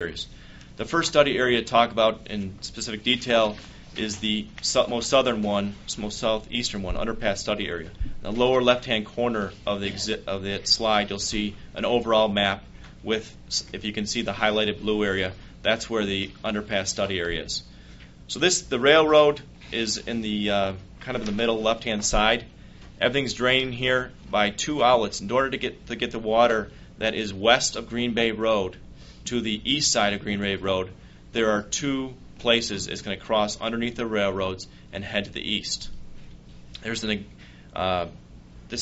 areas. The first study area to talk about in specific detail is the most southern one, most southeastern one, Underpass study area. In the lower left-hand corner of the slide, you'll see an overall map with, if you can see the highlighted blue area, that's where the Underpass study area is. So the railroad is in the kind of in the middle left-hand side. Everything's draining here by two outlets. In order to get the water that is west of Green Bay Road to the east side of Green Bay Road, there are two places it's going to cross underneath the railroads and head to the east. This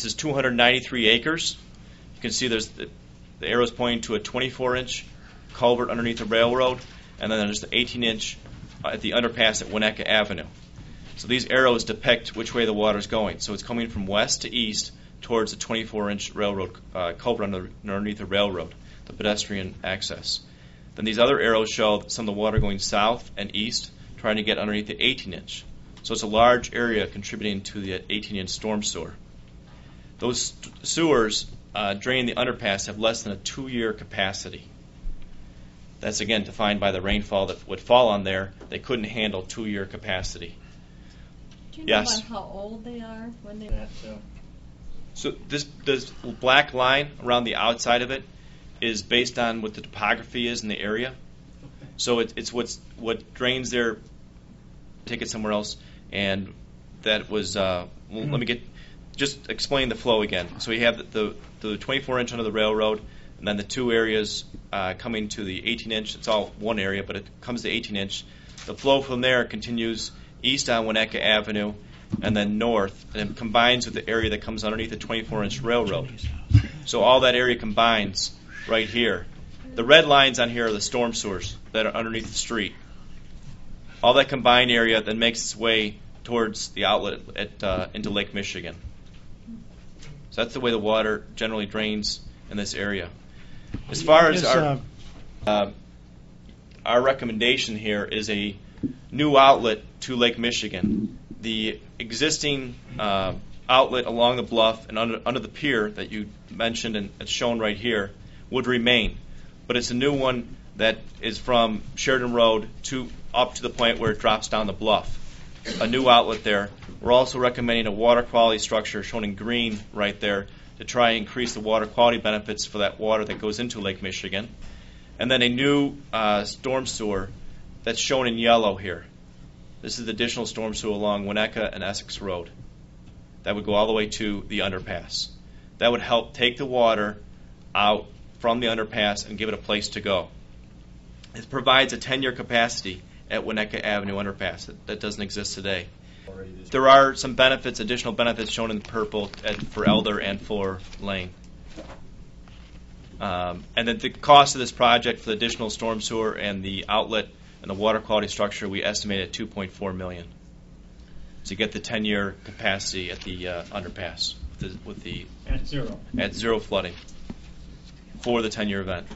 is 293 acres. You can see there's the arrow's pointing to a 24-inch culvert underneath the railroad, and then there's the 18-inch at the underpass at Winnetka Avenue. So these arrows depict which way the water is going. So it's coming from west to east towards the 24-inch railroad culvert underneath the railroad, the pedestrian access. Then these other arrows show some of the water going south and east, trying to get underneath the 18-inch. So it's a large area contributing to the 18-inch storm sewer. Those sewers draining the underpass have less than a 2-year capacity. That's again defined by the rainfall that would fall on there. They couldn't handle 2-year capacity. Do you know about how old they are when they? So this black line around the outside of it is based on what the topography is in the area. Okay. So it's what drains there. Take it somewhere else, and that was. Let me just explain the flow again. So you have the 24-inch under the railroad, and then the two areas coming to the 18-inch. It's all one area, but it comes to 18-inch. The flow from there continues east on Winnetka Avenue, and then north, and it combines with the area that comes underneath the 24-inch railroad. So all that area combines right here. The red lines on here are the storm sewers that are underneath the street. All that combined area then makes its way towards the outlet into Lake Michigan. So that's the way the water generally drains in this area. As far as our recommendation here is a new outlet to Lake Michigan. The existing outlet along the bluff and under the pier that you mentioned and it's shown right here would remain, but it's a new one that is from Sheridan Road up to the point where it drops down the bluff. A new outlet there. We're also recommending a water quality structure shown in green right there to try and increase the water quality benefits for that water that goes into Lake Michigan. And then a new storm sewer that's shown in yellow here. This is the additional storm sewer along Winnetka and Essex Road. That would go all the way to the underpass. That would help take the water out from the underpass and give it a place to go. It provides a 10-year capacity at Winnetka Avenue underpass that doesn't exist today. There are some benefits, additional benefits shown in purple for Elder and for Lane. And then the cost of this project for the additional storm sewer and the outlet and the water quality structure, we estimate at $2.4 million to get the 10-year capacity at the underpass at zero flooding for the 10-year event.